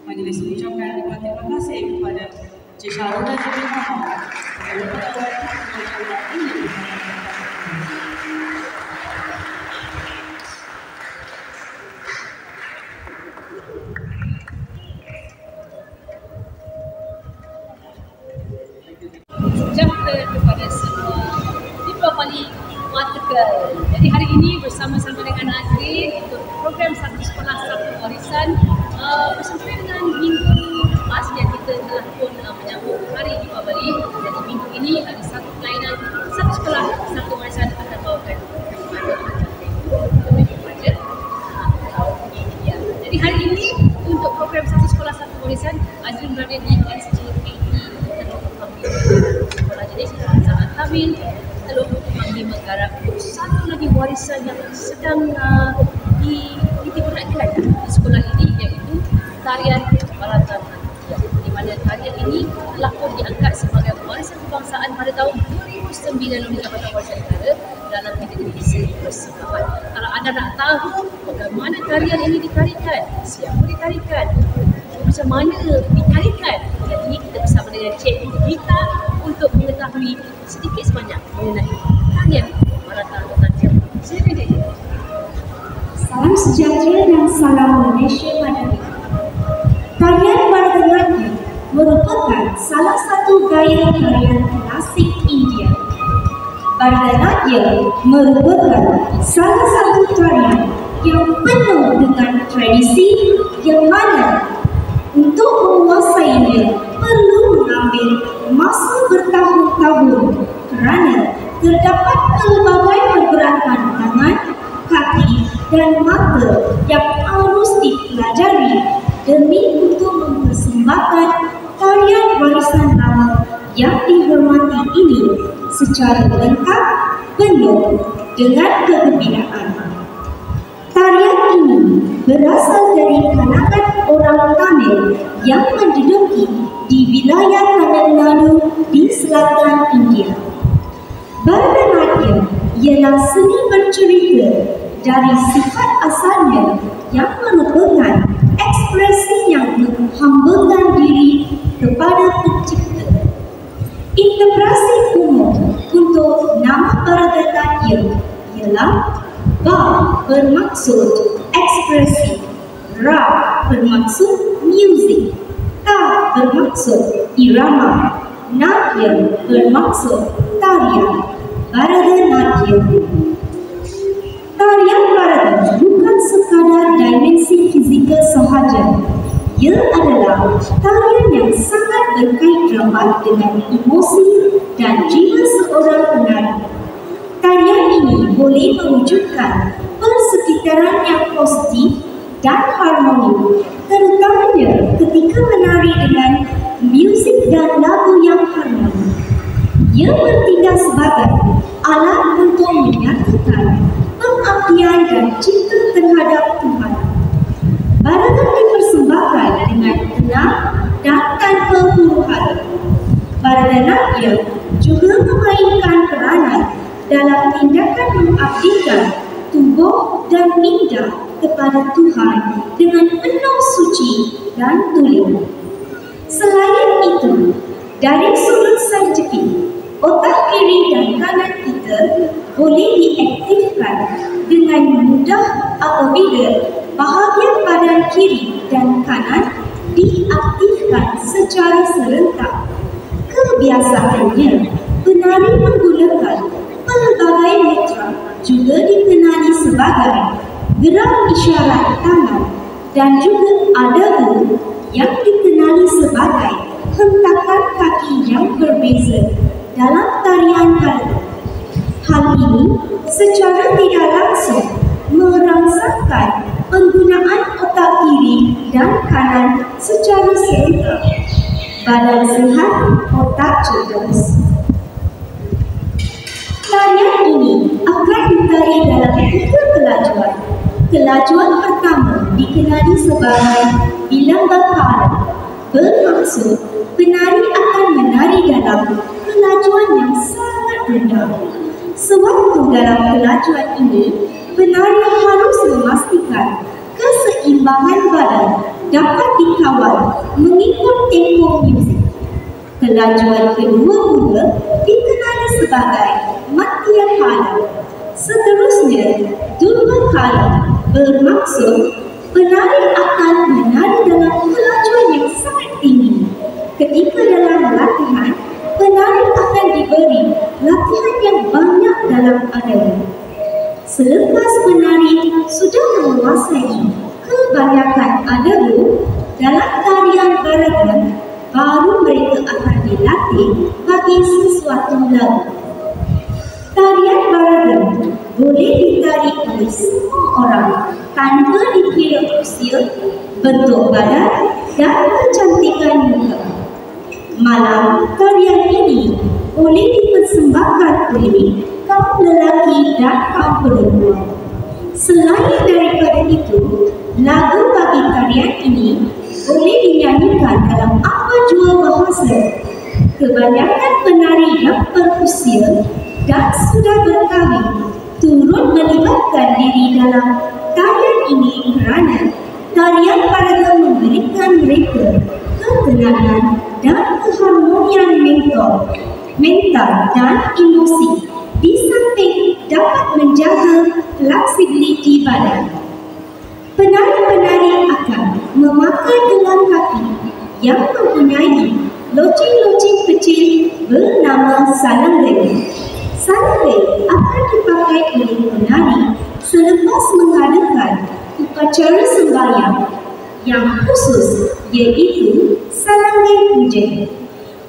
Majlis mengucapkan terima kasih kepada Encik Syarul dan Encik Muhammad. Sejahtera kepada semua Deepavali Matukal. Jadi hari ini bersama-sama dengan Azrin untuk program Satu Sekolah Satu Warisan bersama dengan minggu lepas yang kita telah pun menyambut Hari Deepavali. Jadi minggu ini ada satu kelainan Satu Sekolah Satu Warisan akan bawakan kepada Jadi hari ini untuk program Satu Sekolah Satu Warisan, Azrin berada di SJKT Sekolah Jenis Saat Tawil Teluk Mangli Menggarap. Satu lagi warisan yang sedang digunakan di sekolah ini iaitu tarian Bharata Natyam, di mana tarian ini telah pun diangkat sebagai warisan kebangsaan pada tahun 2009 oleh Jabatan Warisan Negara dalam kategori seni persembahan. Kalau anda nak tahu bagaimana tarian ini ditarikan, siapa ditarikan, macam mana ditarikan, dan ini kita bersama dengan Cikgu Gita untuk mengetahui sedikit sebanyak mengenai tarian Bharata Natyam. Silakan Cikgu. Salam sejahtera dan salam Malaysia Madani. Tarian Bharatanatyam merupakan salah satu gaya tarian klasik India. Bharatanatyam merupakan salah satu tarian yang penuh dengan tradisi yang mana untuk menguasainya perlu mengambil masa bertahun-tahun kerana terdapat pelbagai pergerakan tangan, kaki dan mata yang harus dipelajari demi untuk mempersembahkan tarian warisan lama yang dihormati ini secara lengkap, penuh dengan kegembiraan. Tarian ini berasal dari kalangan orang Tamil yang menduduki di wilayah Tamil Nadu di selatan India. Bharatanatyam ialah seni bercerita dari sifat asalnya yang merupakan ekspresi yang menghambakan diri kepada pencipta. Interpretasi umum untuk nama Bharatanatyam ialah Ba bermaksud ekspresi, Ra bermaksud music, Ta bermaksud irama, Natyam bermaksud tarian. Bharatanatyam. Tarian Bharata bukan sekadar dimensi fizikal sahaja. Ia adalah tarian yang sangat berkait rapat dengan emosi dan jiwa seorang penari. Tarian ini boleh mewujudkan persekitaran yang positif dan harmoni, terutamanya ketika menari dengan muzik dan lagu yang harmoni. Ia bertindak sebagai alat untuk menyatakan pengabdian dan cinta terhadap Tuhan. Bharata dipersembahkan dengan tenang dan tanpa huru-hara. Bharatanatyam juga memainkan peranan dalam tindakan mengabdikan tubuh dan minda kepada Tuhan dengan penuh suci dan tulen. Selain itu, dari sudut saintifik, otak kiri dan kanan kita boleh diaktifkan dengan mudah apabila bahagian badan kiri dan kanan diaktifkan secara serentak. Kebiasaannya, penari menggunakan pelbagai mitra juga dikenali sebagai gerak isyarat tangan dan juga ada yang dikenali sebagai hentakan kaki yang berbeza dalam tarian balada. Hal ini secara tidak langsung merangsangkan penggunaan otak kiri dan kanan secara serentak. Badan sihat, otak cerdas. Tarian ini akan ditari dalam 3 kelajuan. Kelajuan pertama dikenali sebagai bilang bakal, bermaksud penari akan menari dalam kelajuan yang sangat rendah. Sewaktu dalam kelajuan ini, penari harus memastikan keseimbangan badan dapat dikawal mengikut tempo muzik. Kelajuan kedua pula dikenali sebagai matian hala. Seterusnya, durba kala bermaksud penari akan menari dalam kelajuan yang sangat tinggi. Ketika dalam latihan, penari akan diberi latihan yang banyak dalam adanya. Selepas penari sudah menguasai kebanyakan adabu dalam tarian baragan, baru mereka akan dilatih bagi sesuatu lagu. Tarian baragan boleh ditari oleh semua orang tanpa dikira usia, bentuk badan dan kecantikan muka. Malam tarian ini boleh dipersembahkan oleh kaum lelaki dan kaum perempuan. Selain daripada itu, lagu bagi tarian ini boleh dinyanyikan dalam apa jua bahasa. Kebanyakan penari yang berusia dan sudah berkahwin turut melibatkan diri dalam tarian ini kerana tarian baraga memberikan mereka ketenangan dan keharmonian mental dan emosi, di samping dapat menjaga fleksibiliti badan. Penari-penari akan memakai gelang kaki yang mempunyai loceng-loceng kecil bernama salangai. Salangai akan dipakai oleh penari selepas mengadakan upacara sembahyang yang khusus, iaitu salangai puja.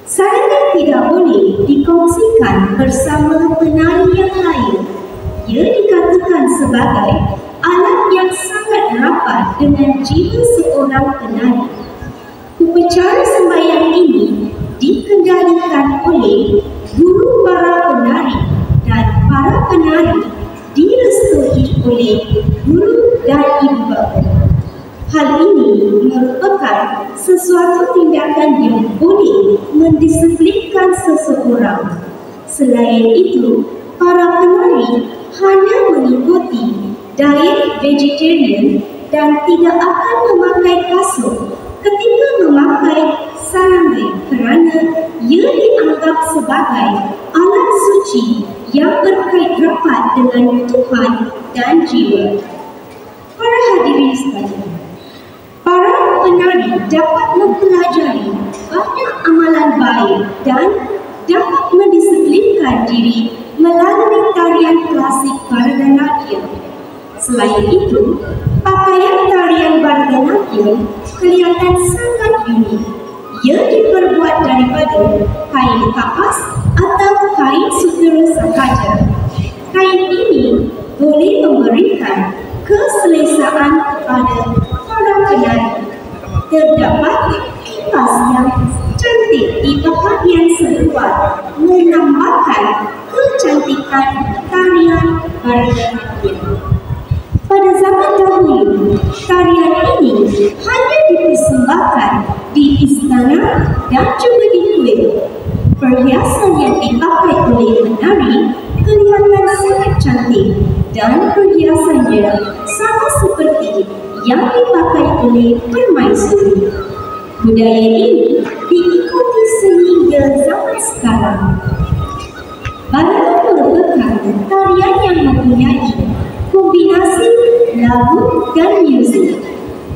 Salangai tidak boleh dikongsikan bersama penari yang lain. Ia dikatakan sebagai alat yang sangat rapat dengan jiwa seorang penari. Upacara sembahyang ini dikendalikan oleh guru para penari dan para penari direstui oleh guru dan ibu bapa. Hal ini merupakan sesuatu tindakan yang boleh mendisiplinkan seseorang. Selain itu, para penari hanya mengikuti diet vegetarian dan tidak akan memakai kasut ketika memakai salangai kerana ia dianggap sebagai alat suci yang berkait rapat dengan Tuhan dan jiwa. Para hadirin sekalian, para penari dapat mempelajari banyak amalan baik dan dapat mendisiplinkan diri melalui tarian klasik Bharatanatyam. Selain itu, pakaian tarian Bharatanatyam kelihatan sangat unik. Ia diperbuat daripada kain kapas atau kain sutera sahaja. Kain ini boleh memberikan keselesaan kepada para penari. Terdapat kipas yang cantik di bahagian seluar menambahkan kecantikan tarian Bharatanatyam. Pada zaman dahulu, tarian ini hanya dipersembahkan di istana dan juga di kuil. Perhiasan yang dipakai oleh penari kelihatan sangat cantik dan perhiasannya sama seperti yang dipakai oleh permaisuri. Budaya ini diikuti sehingga zaman sekarang. Balada merupakan tarian yang mempunyai kombinasi lagu dan muzik.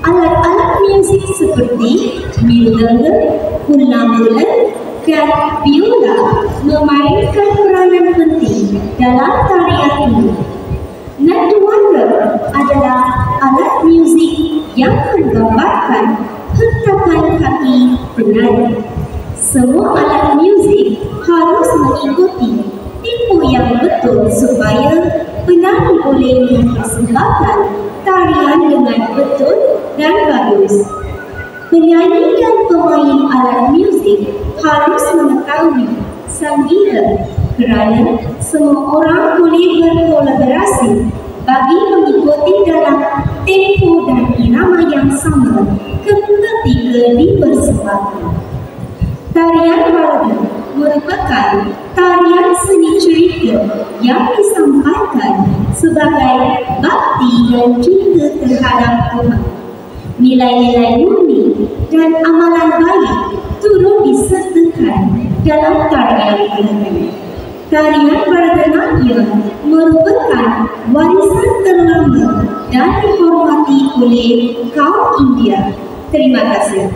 Alat-alat muzik seperti mridanga, ulang-ulang, dan biola memainkan peranan penting dalam tarian ini. Nada adalah alat muzik yang menggambarkan hentakan kaki penari. Semua alat muzik harus mengikuti tempo yang betul supaya penari boleh mempersembahkan tarian dengan betul dan bagus. Penyanyi dan pemain alat muzik harus mengetahui sambilan kerana semua orang boleh berkolaborasi bagi mengikuti dalam tempo dan irama yang sama ketika dipersembahkan. Tarian Balaga merupakan tarian seni cerita yang disampaikan sebagai bakti dan cinta terhadap Tuhan. Nilai-nilai murni dan amalan baik turut disertakan dalam tarian Balaga. Tarian Bharatanatyam merupakan warisan terlama dan dihormati oleh kaum India. Terima kasih.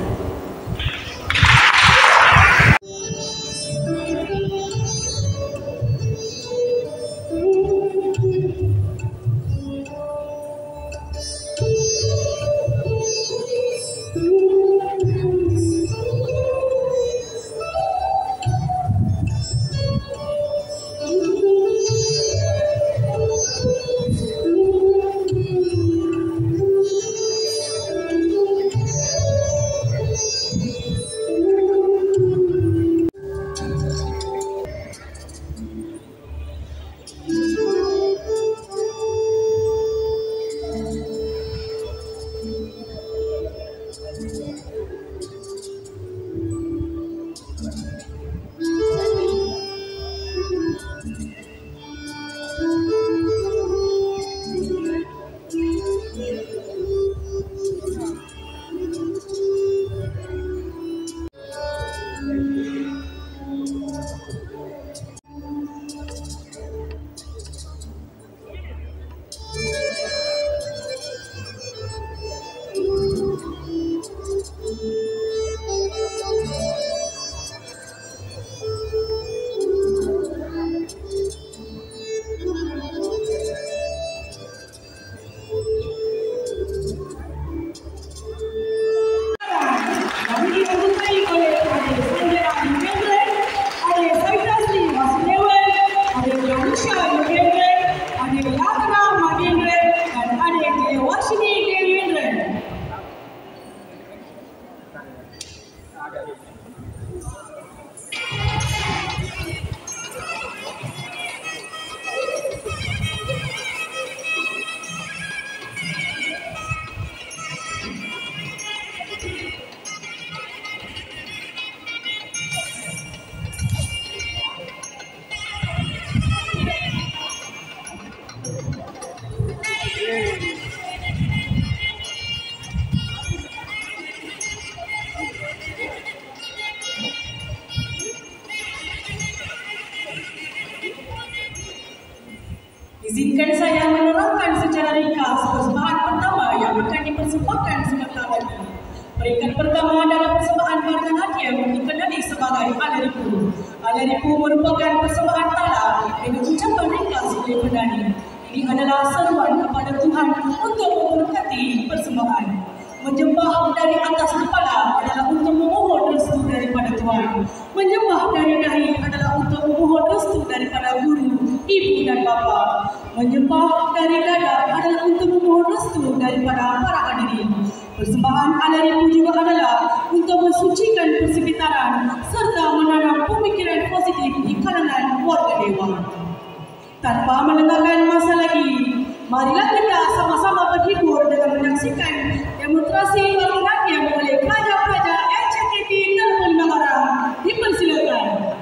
Izinkan saya menerangkan secara ringkas persembahan pertama yang akan dipersembahkan sebentar lagi. Peringkat pertama dalam persembahan Bharatanatyam dikenali sebagai Alaripu. Alaripu merupakan persembahan tala dengan ucapan ringkas oleh penyanyi. Ini adalah seruan kepada Tuhan untuk memberkati persembahan. Menyembah dari atas kepala adalah untuk memohon restu daripada Tuhan. Menyembah dari dahi adalah untuk memohon restu daripada guru, ibu dan bapa. Menyembah dari dada adalah untuk memohon restu daripada para hadirin. Persembahan Alaripu juga adalah untuk mensucikan persekitaran serta menanam pemikiran positif di kalangan warga dewa. Tanpa melengahkan masa lagi, marilah kita sama-sama berhibur dengan menyaksikan demonstrasi Bharatanatyam oleh pelajar-pelajar LCKT 65 Arang. Dipersilakan.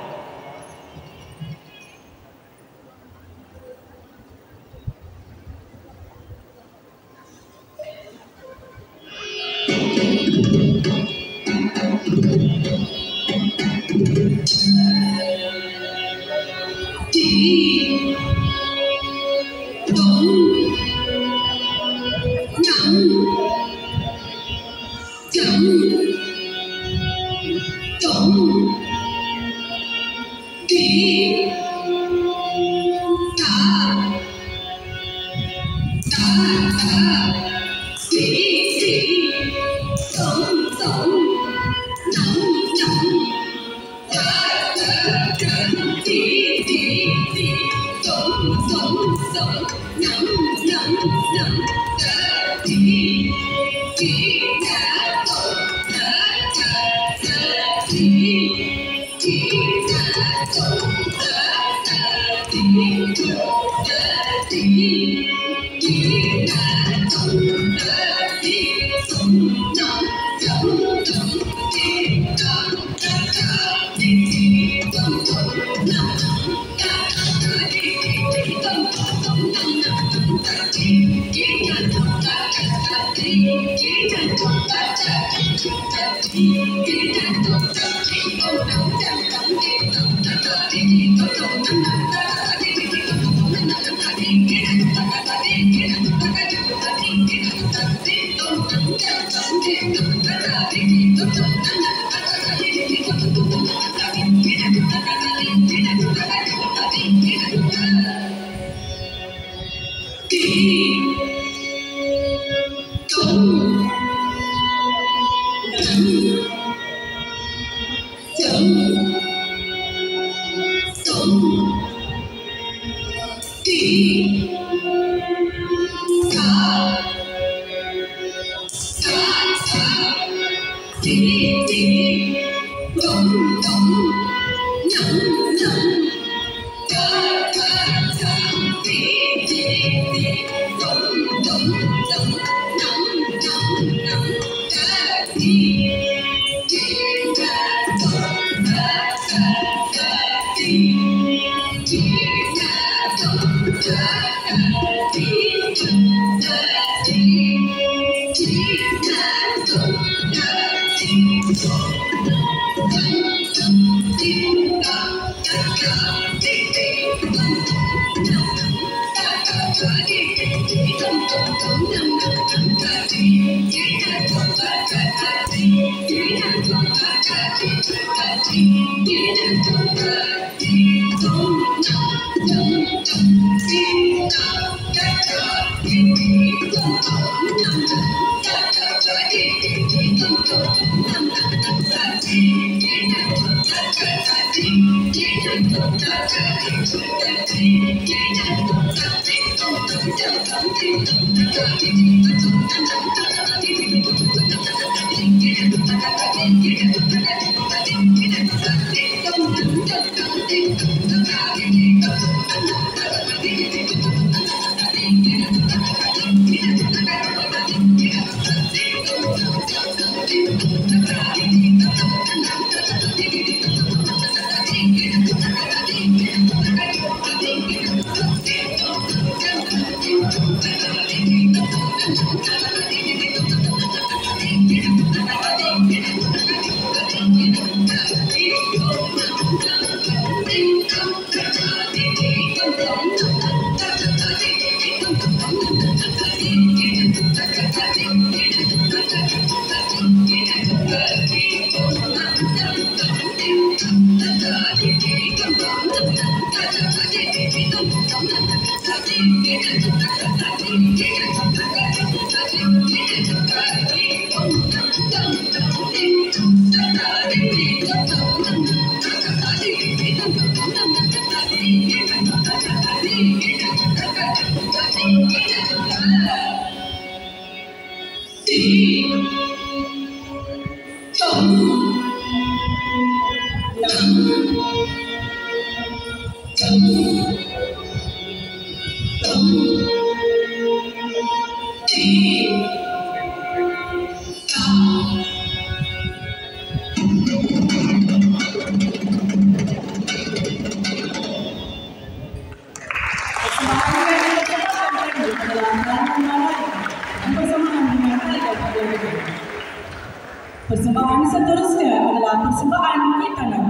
Persembahan seterusnya adalah persembahan Hitanam.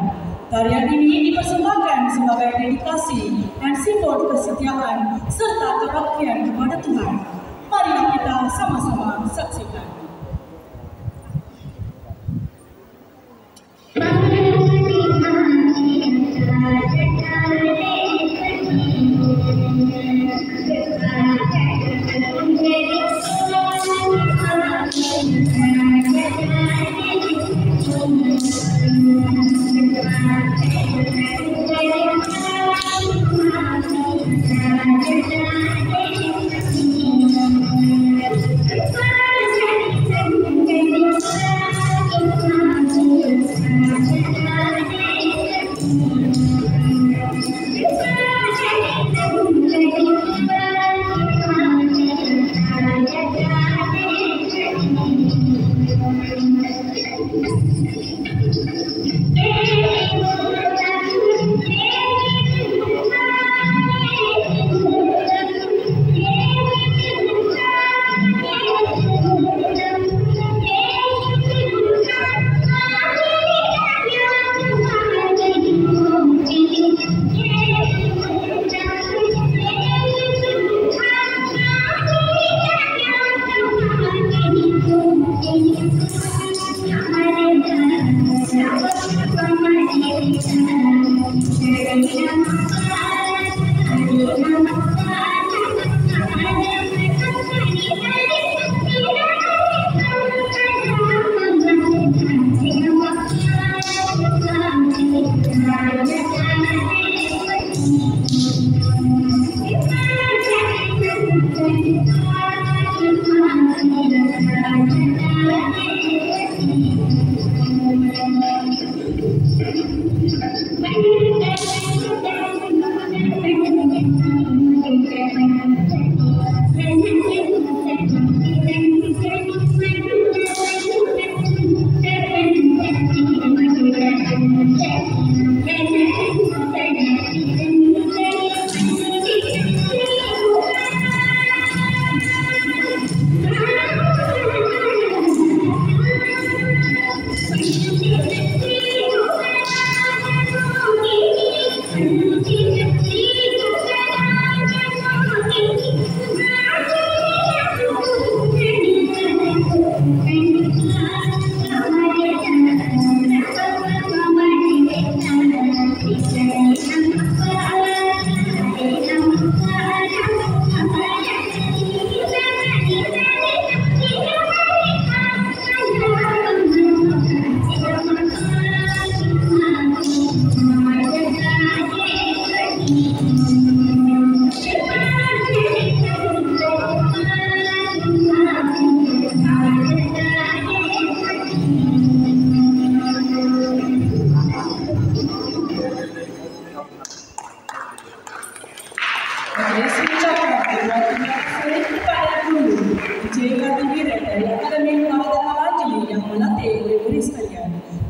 Tarian ini dipersembahkan sebagai dedikasi dan simbol kesetiaan serta kebaktian kepada Tuhan. Mari kita sama-sama saksikan. Thank you.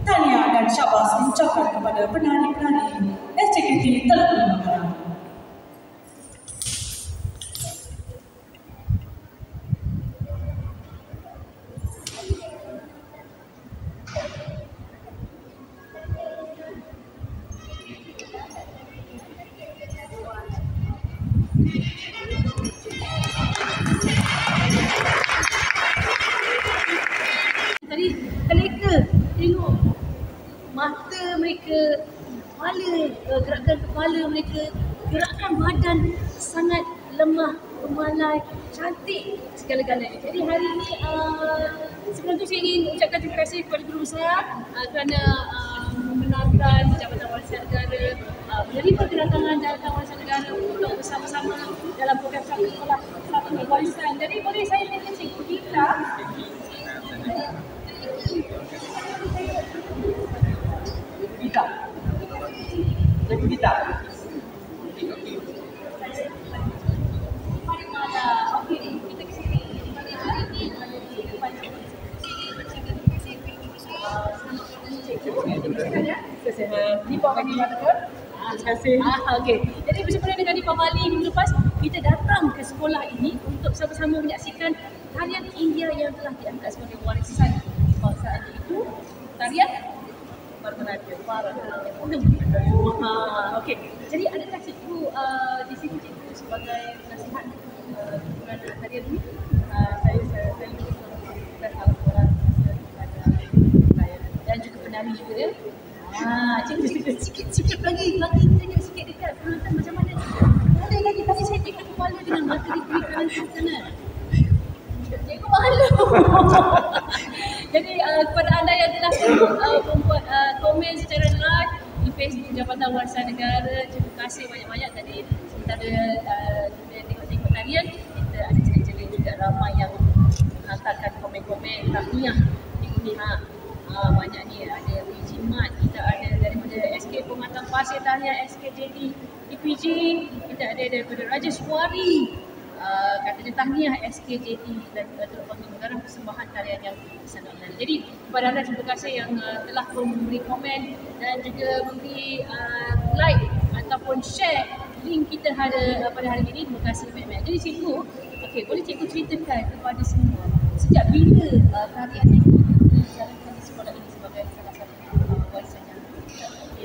Tahniah dan syabas diucapkan kepada penari-penari SKT Teluk Makassar. Tadi mereka tengok mata mereka, kepala, gerakan kepala mereka, gerakan badan sangat lemah, pemalai, cantik segala-galanya. Jadi hari ini sebelum tu saya ingin ucapkan terima kasih kepada guru besar kerana membenarkan Jabatan Warisan Negara menerima kedatangan Jabatan Warisan Negara untuk bersama-sama dalam program satu sekolah satu warisan. Jadi boleh saya minta Cikgu Dita Cikgu Dita. Okey, kita ke sini. Hari ini ada di depan Nipa bagi makan. Terima kasih. Okey. Jadi bersempena dengan Nipa Bali minggu lepas, kita datang ke sekolah ini untuk sama-sama menyaksikan tarian India yang telah diangkat sebagai warisan kebangsaan, iaitu tarian Bharatanatyam. Okey. Jadi adakah cikgu di sini cikgu sebagai nasihat kerana tarian ini? Saya salah dan juga penari juga ya. Cikgu sikit lagi tengok sikit dekat penonton macam mana. Boleh lagi tapi saya tengok kepala dengan mata diberikan sana. Cikgu malu. Jadi kepada anda yang telah membuat komen secara live di Facebook Jabatan Warisan Negara, terima kasih banyak-banyak. Tadi sementara tengok tarian, kita ada celik-celik juga ramai yang hantarkan komen-komen tahniah Cikgu ni. Banyak ni, ada PG Mat, kita ada daripada SK Pematang Pasir Tahniah SKJD DPG, kita ada daripada Raja Suari katanya tahniah SKJD dan Teluk Makassar persembahan tarian yang sangat menarik. Jadi kepada anda terima kasih yang telah memberi komen dan juga memberi like ataupun share link kita pada hari ini. Terima kasih banyak-banyak. Jadi cikgu, okey, boleh cikgu ceritakan kepada semua sejak bila tarian ini dijalankan di sekolah ini sebagai salah satu warisan yang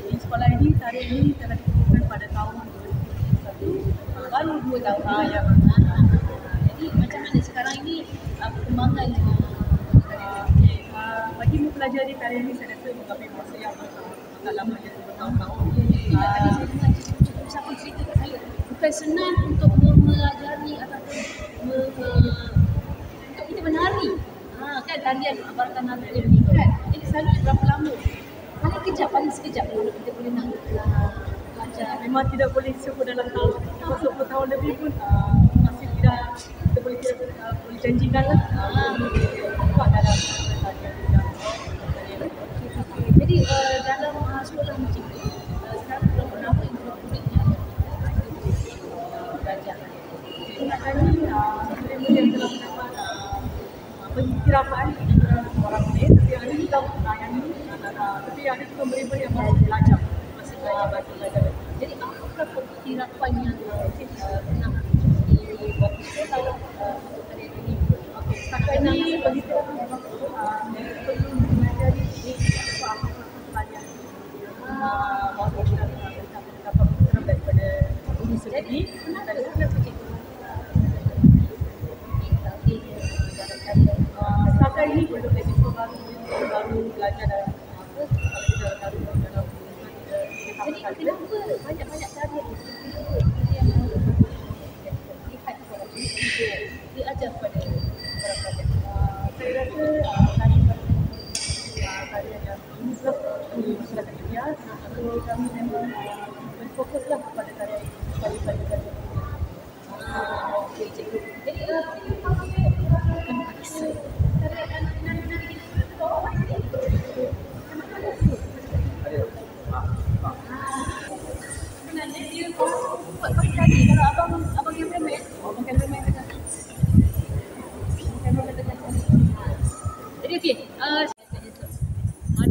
di sekolah ini, tarian ini telah dikukuhkan pada tahun 2021, baru 2 tahun ya. Jadi macam mana sekarang ini perkembangan bagi mempelajari tarian ini? Saya rasa mengambil masa yang agak lama, ya, bertahun-tahun. Tadi saya dengar cikgu siapa cerita kat saya, bukan senang untuk mempelajari ataupun untuk kita menari. Kan tarian Bharatanatyam ni kan, jadi selalu berapa lama? Paling sekejap kalau kita boleh nak belajar. Memang tidak boleh semua dalam tahun, 10 tahun lebih pun masih tidak janjikanlah. Buat dalam jadi dalam sekolah macam ni sekarang kalau kenapa murid-muridnya belajar. Ingatkan ni murid-murid telah mendapat penyiraman orang lain, tapi ada juga yang ini, tapi ada juga murid-murid yang masih belajar, belajar. Jadi apakah penyiraman yang pernah dibuat di sekolah untuk kalian ini? Setakat ini begitu memang perlu mengajari apa pelajaran bahawa kita dapat bergerak daripada guru sendiri dan kita setakat ini perlu episod baru belajar dalam apa kalau kita dalam jadi kenapa banyak-banyak cara yang diajar kepada orang pelajar. Saya rasa tarian yang ini sebab masyarakat India atau kami memang berfokuslah kepada tarian pagi-pagi. Jadi bukan paksa tarian nari-nari sebenarnya dia buat pagi tadi kalau abang yang remeh, bukan remeh dengan jadi okey, hari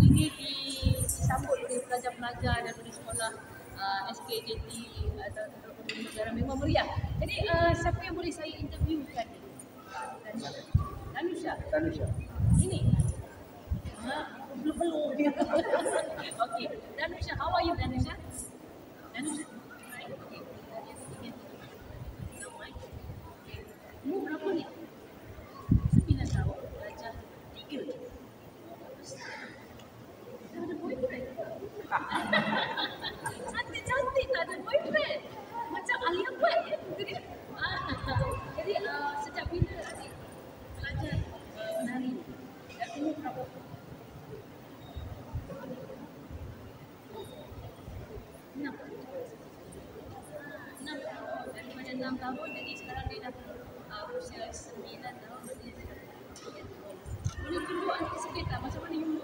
ini disambut oleh pelajar-pelajar daripada sekolah SKJT atau negara memang meriah. Jadi siapa yang boleh saya interviewkan? Danusha. Ini. Belum. Okey, Danusha, how are you Danusha? Right, okay. Umur berapa ni? 9 tahun, belajar 3. Dah ada boyfriend? Cantik tak ada boyfriend? Macam Alia Bhatt ya? Jadi sejak bila adik belajar menari? Dan umur berapa? 6 daripada 6 tahun, jadi sekarang dia dah usia 9 tahun. Boleh tunjuk adik sikit tak macam mana you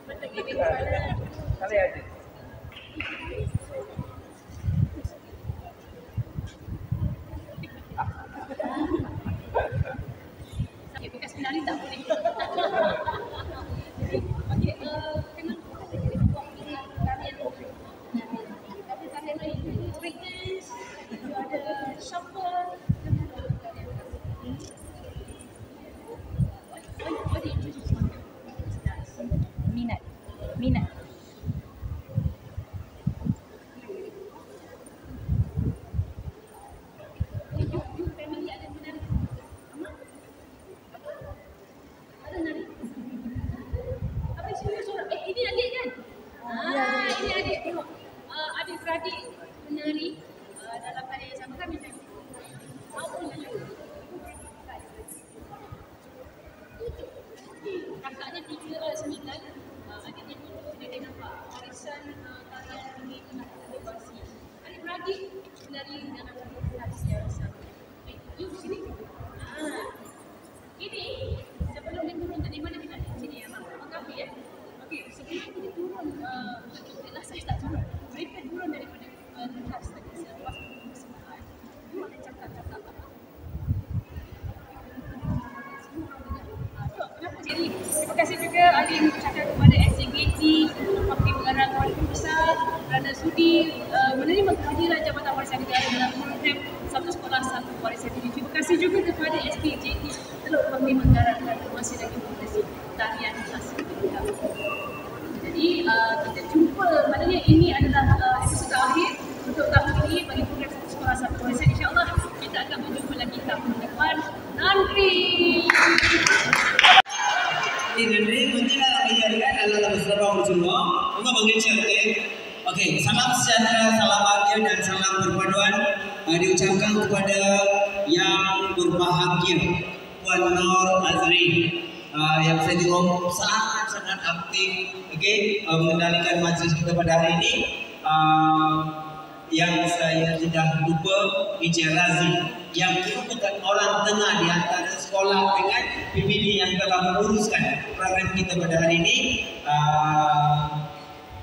bertegi kepada Kali aja. Okay, bekas menari tak boleh. Jadi, okey, kenapa ada jadi buat tarian? Ada tarian lain, break dance, ada shuffle. What do you introduce yourself? Minat. You family ada menari? Ada menari? Apa sini suara? Ini adik kan? Ini adik. Tengok. Adik-beradik menari dalam tarian yang sama kan macam ni. How old are you? Kakaknya 9, adiknya 7. Dia nampak warisan tarian ini telah terlebasi. Adik-beradik menari dalam kelas yang sama. You sini. Ini sebelum dia turun tadi mana kita? Sini ya, Abang Kafi ya. Okey, sebelum dia turun kelas saya tak turun. Mereka turun daripada kelas tadi selepas persembahan. You akan cakap-cakap apa? Jadi, terima kasih juga Alin ucapkan kepada SJGT, Komiti Pengarah Keluarga Besar kerana sudi menerima kehadiran Jabatan Warisan Negara dalam program Satu Sekolah Satu Warisan ini. Terima kasih juga kepada SPJT Teluk Kami Menggarang kerana masih lagi memproduksi tarian khas kita. Jadi, kita jumpa, maknanya ini adalah episod akhir untuk tahun ini bagi program Satu Sekolah Satu Warisan. InsyaAllah kita akan berjumpa lagi tahun depan. Nandri! Nandri, menjelang hari-hari adalah bersama semua. Maka mengucapkan, okey, salam sejahtera, salam bahagia dan salam perpaduan diucapkan kepada yang berbahagia Puan Nur Azri yang saya tengok sangat aktif, okey, mengendalikan majlis kita pada hari ini. Yang saya tidak lupa Encik Razi yang merupakan orang tengah di antara sekolah dengan PPD yang telah menguruskan program kita pada hari ini,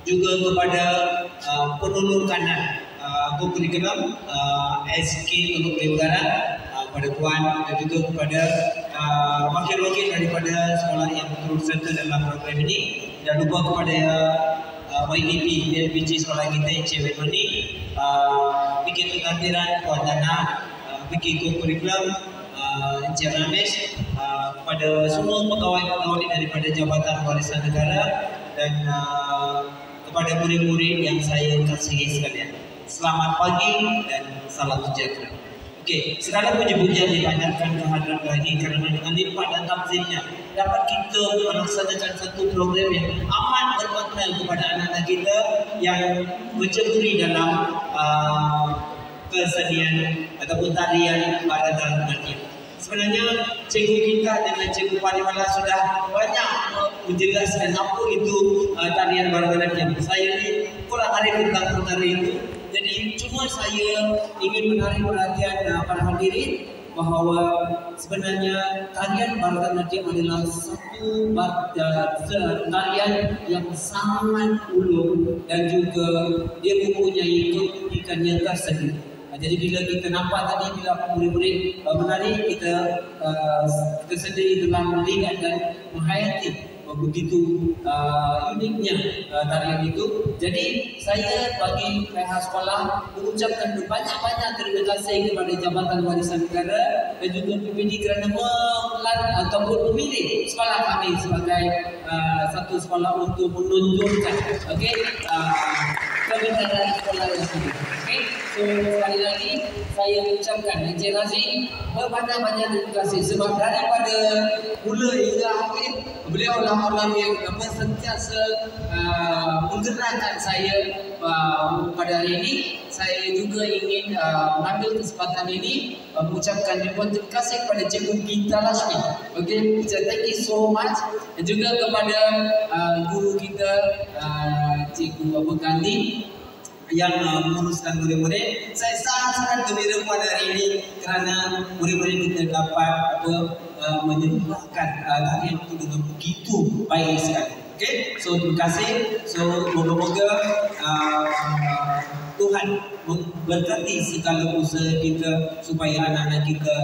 juga kepada penolong kanan kurikulum SK untuk Negara, kepada Puan dan juga kepada wakil-wakil daripada sekolah yang turut serta dalam program ini, dan lupa kepada YDP DLPG sekolah kita Encik Wedmoni, PK Kehadiran Puan Dana, PK Kurikulum Encik Ramesh, kepada semua pegawai-pegawai daripada Jabatan Warisan Negara, dan kepada murid-murid yang saya kasihi sekalian. Selamat pagi dan salam sejahtera. Okey, segala puji-pujian dipanjatkan kehadiran ini kerana dengan lipat dan tafsirnya dapat kita melaksanakan satu program yang amat bermakna kepada anak-anak kita yang berceburi dalam kesenian ataupun tarian Bharatanatyam. Sebenarnya cikgu kita dengan cikgu Panimala sudah banyak menjelaskan apa itu tarian Bharatanatyam. Saya ni kurang arif tentang perkara itu. Jadi cuma saya ingin menarik perhatian para hadirin bahawa sebenarnya tarian Bharatanatyam adalah satu tarian yang sangat ulung dan juga dia mempunyai keunikannya tersendiri. Jadi bila kita nampak tadi, bila murid-murid menari, kita sendiri telah melihat dan menghayati begitu uniknya tarian itu. Jadi saya bagi pihak sekolah mengucapkan banyak-banyak terima kasih kepada Jabatan Warisan Negara dan juga PPD kerana ataupun memilih sekolah kami sebagai satu sekolah untuk menunjukkan kebintangan sekolah yang sendiri. So sekali lagi saya ucapkan Encik Razif banyak-banyak terima kasih sebab daripada mula hingga akhir beliau adalah orang yang sentiasa menggerakkan saya pada hari ini. Saya juga ingin mengambil kesempatan ini mengucapkan ribuan terima kasih kepada Cikgu Gita Lashmi. Okay, thank you so much. Dan juga kepada guru kita Cikgu Abu Gandhi yang menguruskan murid-murid. Saya sangat gembira pada hari ini kerana murid-murid kita dapat menyempurnakan tarian itu dengan begitu baik sekali. Okay, so terima kasih. So moga-moga Tuhan memberkati segala usaha kita supaya anak-anak kita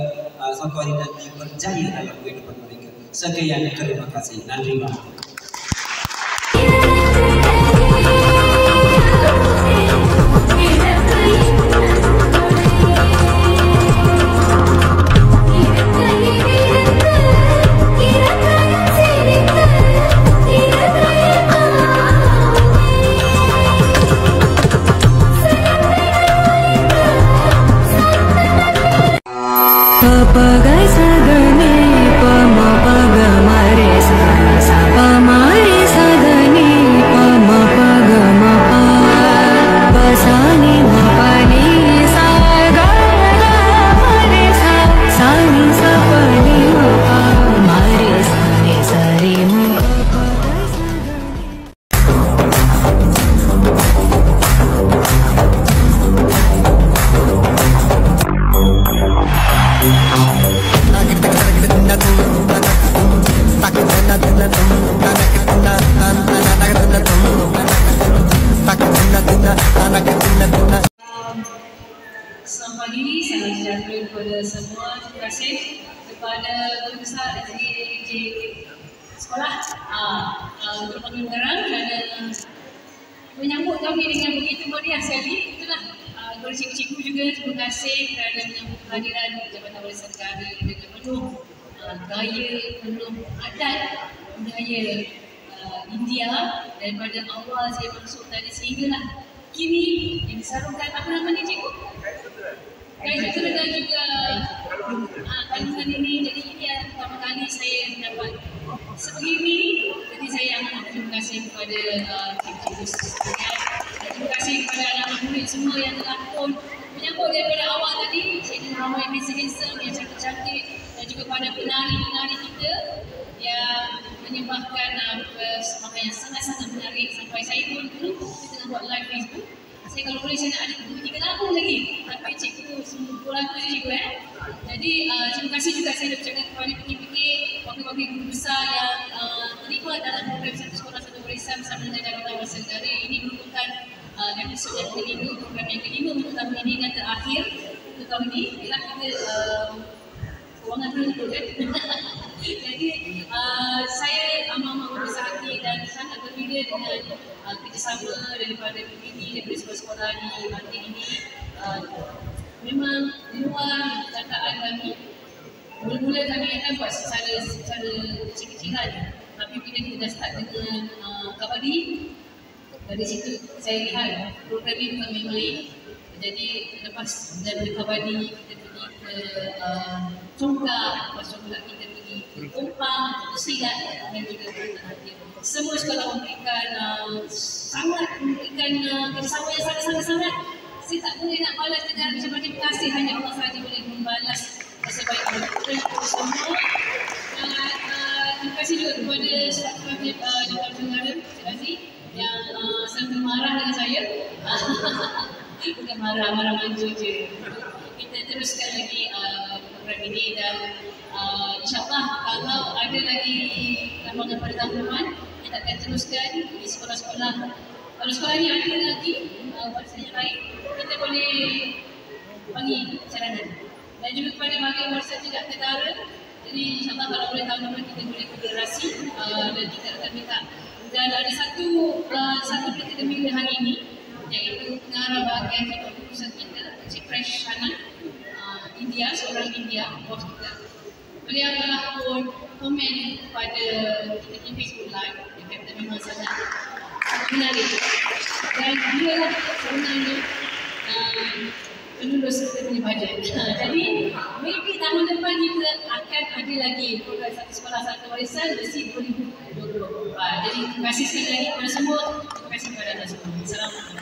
satu hari nanti berjaya dalam kehidupan mereka. Sekian, terima kasih. Nandri. Papagai sagani pama paga mare sa pama re sagani pama paga mapa basani mapani saga mare sa sani sapani mapa mare sare sare mapa Selamat pagi, salam sejahtera kepada semua. Terima kasih kepada guru besar dan sekolah untuk penyelenggara kerana menyambut kami dengan begitu meriah sekali. Itulah kepada cikgu-cikgu juga terima kasih kerana menyambut kehadiran Jabatan Warisan Negara dengan penuh gaya, penuh adat budaya India daripada awal saya masuk tadi sehinggalah kini yang disarungkan apa nama ni cikgu? Gaya Sutradara juga kandungan ini. Jadi ini adalah pertama kali saya dapat sebegini. Jadi saya amat terima kasih kepada cikgu-cikgu sekalian. Terima kasih kepada anak-anak murid semua yang telah pun menyambut daripada awal tadi. Cikgu ramai handsome yang cantik-cantik dan juga pada penari-penari kita yang menyembahkan persembahan yang sangat-sangat menarik sampai saya pun dulu kita tengah buat live Facebook. Saya kalau boleh saya nak ada 2-3 lagu lagi, tapi cikgu semua lagu je cikgu Jadi terima kasih juga saya ucapkan kepada pendidik, wakil-wakil guru besar yang terlibat dalam program Satu Sekolah Satu Warisan bersama dengan Jabatan Bahasa Negara. Ini merupakan episod yang kelima, program yang kelima untuk tahun ini dan terakhir untuk tahun ini. Ialah kita kewangan dulu kan. Jadi saya amat berbesar hati dan sangat gembira dengan kerjasama daripada PPD, daripada sekolah-sekolah di Banting ini. Memang di luar cakapkan kami, mula-mula kami akan buat secara kecil-kecilan, tapi bila kita dah start dengan kabadi, dari situ saya lihat program ini bukan main-main. Jadi lepas daripada kabadi, kita pergi ke Congkak, lepas Congkak kita pergi ke Kompang, ke Silat dan juga ke Tanah. Semua sekolah memberikan kerjasama yang sangat-sangat. Saya tak boleh nak balas dengan macam terima kasih, hanya Allah sahaja boleh membalas sebaik-baiknya semua. Dan terima kasih juga kepada staf Kabinet Jabatan Negara, Cik Aziz, yang sangat marah dengan saya. Bukan marah manja je. Kita teruskan lagi program ini dan insyaAllah kalau ada lagi lapangan pada tahun depan, kita akan teruskan di sekolah-sekolah. Kalau sekolah ni ada lagi warisan yang lain, kita boleh bagi saranan. Dan juga kepada bahagian warisan tidak ketara. Jadi insyaAllah kalau boleh tahun depan kita boleh federasi dan kita akan minta. Dan ada satu berita gembira hari ini, iaitu pengarah bahagian keputusan kita, Cik Fresh Hanan, India, seorang India, bos kita. Beliau telah pun komen pada kita di Facebook Live, yang kata memang sangat menarik. Dan dia lah sebenarnya penulis kita punya bajet. Jadi, maybe tahun depan kita akan ada lagi program Satu Sekolah Satu Warisan bersih 2024. Jadi, terima kasih sekali lagi kepada semua. Terima kasih kepada anda semua. Assalamualaikum.